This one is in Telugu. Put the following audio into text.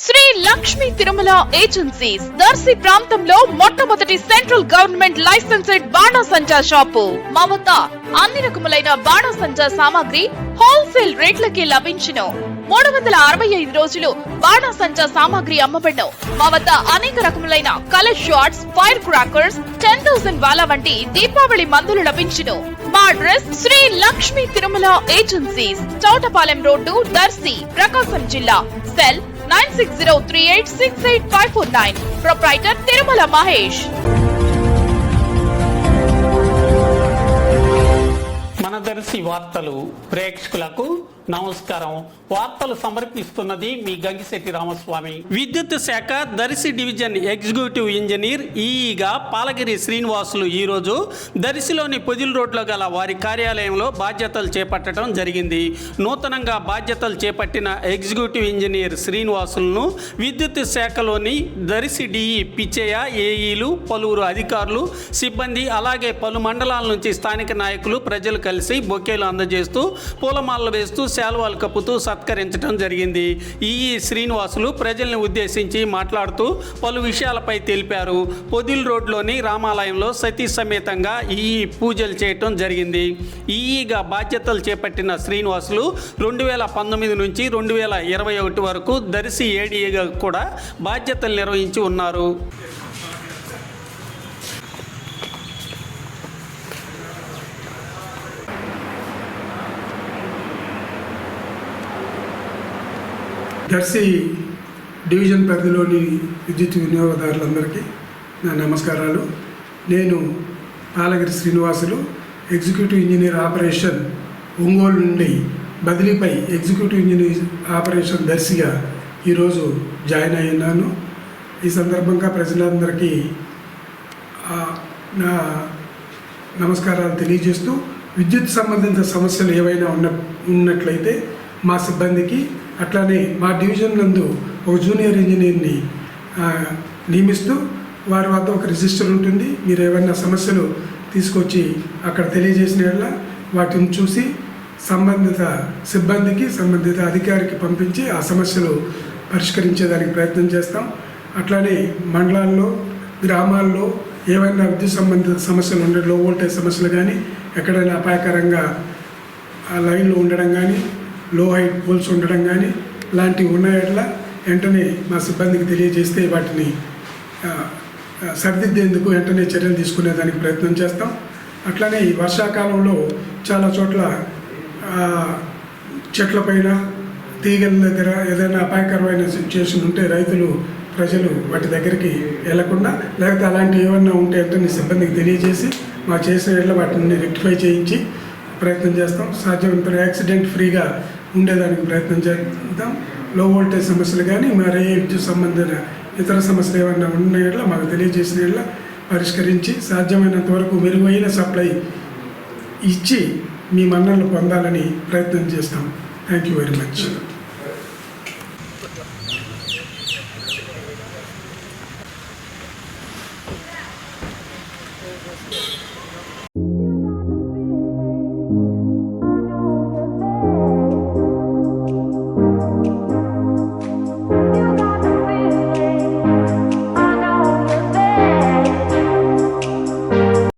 శ్రీ లక్ష్మీ తిరుమల ఏజెన్సీస్ దర్శి ప్రాంతంలో మొట్టమొదటి సెంట్రల్ గవర్నమెంట్ లైసెన్స్డ్ బాణాసంచా షాపు. మా వద్ద అన్ని రకములైన బాణాసంచా సామాగ్రి హోల్సేల్ రేట్లకి లభించును. 365 రోజులు బాణాసంచా సామాగ్రి అమ్మబడును. మా వద్ద అనేక రకములైన కలర్ షాట్స్, ఫైర్ క్రాకర్స్, 10,000 వాలా వంటి దీపావళి మందులు లభించును. మా address Sri Lakshmi Tirumala agencies, Chautapalem road, Darsi, Prakasam జిల్లా. సెల్ 9603868549. ప్రొప్రైటర్ తిరుమల మహేష్. మన దర్శి వార్తలు ప్రేక్షకులకు నమస్కారం. వార్తలు సమర్పిస్తున్నది మీ గంగిశెట్టి రామస్వామి. విద్యుత్ శాఖ దర్శి డివిజన్ ఎగ్జిక్యూటివ్ ఇంజనీర్ ఈఈగా పాలగిరి శ్రీనివాసులు ఈరోజు దర్శిలోని పొదిల్ రోడ్లో గల వారి కార్యాలయంలో బాధ్యతలు చేపట్టడం జరిగింది. నూతనంగా బాధ్యతలు చేపట్టిన ఎగ్జిక్యూటివ్ ఇంజనీర్ శ్రీనివాసులను విద్యుత్ శాఖలోని దర్శి డిఈ పిచ్చయ్య, ఏఈలు, పలువురు అధికారులు, సిబ్బంది, అలాగే పలు మండలాల నుంచి స్థానిక నాయకులు, ప్రజలు కలిసి బొకేలు అందజేస్తూ పూలమాలలు వేస్తూ శాల్వాలు కప్పుతూ సత్కరించడం జరిగింది. ఈ శ్రీనివాసులు ప్రజల్ని ఉద్దేశించి మాట్లాడుతూ పలు విషయాలపై తెలిపారు. పొదిల్ రోడ్లోని రామాలయంలో సతీ సమేతంగా ఈ పూజలు చేయటం జరిగింది. ఈఈగా బాధ్యతలు చేపట్టిన శ్రీనివాసులు 2019 నుంచి 2021 వరకు దర్శి ఏడీగా కూడా బాధ్యతలు నిర్వహించి ఉన్నారు. దర్శి డివిజన్ పరిధిలోని విద్యుత్ వినియోగదారులందరికీ నా నమస్కారాలు. నేను Palagiri Srinivasulu, executive engineer operation Ongole నుండి బదిలీపై ఎగ్జిక్యూటివ్ ఇంజనీర్ ఆపరేషన్ దర్శిగా ఈరోజు జాయిన్ అయ్యాను. ఈ సందర్భంగా ప్రజలందరికీ నా నమస్కారాలు తెలియజేస్తూ, విద్యుత్ సంబంధిత సమస్యలు ఏవైనా ఉన్నట్లయితే మా సిబ్బందికి, అట్లానే మా డివిజన్ నందు ఒక జూనియర్ ఇంజనీర్ని నియమిస్తూ వారి వద్ద ఒక రిజిస్టర్ ఉంటుంది. మీరు ఏమైనా సమస్యలు తీసుకొచ్చి అక్కడ తెలియజేసిన వల్ల వాటిని చూసి సంబంధిత సిబ్బందికి, సంబంధిత అధికారికి పంపించి ఆ సమస్యలు పరిష్కరించేదానికి ప్రయత్నం చేస్తాం. అట్లానే మండలాల్లో, గ్రామాల్లో ఏవైనా విద్యుత్ సంబంధిత సమస్యలు ఉండే, లో వోల్టేజ్ సమస్యలు కానీ, ఎక్కడైనా అపాయకరంగా లైన్లు ఉండడం కానీ, లో హైట్ పోల్స్ ఉండడం కానీ లాంటివి ఉన్నాయట్లా వెంటనే మా సిబ్బందికి తెలియజేస్తే వాటిని సరిదిద్దేందుకు వెంటనే చర్యలు తీసుకునేదానికి ప్రయత్నం చేస్తాం. అట్లానే ఈ వర్షాకాలంలో చాలా చోట్ల చెట్లపైన, తీగల దగ్గర ఏదైనా అపాయకరమైన సిచ్యువేషన్ ఉంటే ప్రజలు వాటి దగ్గరికి వెళ్లకుండా, లేకపోతే అలాంటివి ఏమన్నా ఉంటే వెంటనే సిబ్బందికి తెలియజేసి మా చేసిన వాటిని రెక్టిఫై చేయించి ప్రయత్నం చేస్తాం. సాధ్యమైనంత యాక్సిడెంట్ ఫ్రీగా ఉండేదానికి ప్రయత్నం చేద్దాం. లో వోల్టేజ్ సమస్యలు కానీ, మరే విద్యుత్ సంబంధించిన ఇతర సమస్యలు ఏమైనా ఉన్నాయట్లా మాకు తెలియజేసిన పరిష్కరించి సాధ్యమైనంత వరకు మెరుగైన సప్లై ఇచ్చి మీ మన్ననలు పొందాలని ప్రయత్నం చేస్తాం. Thank you very much.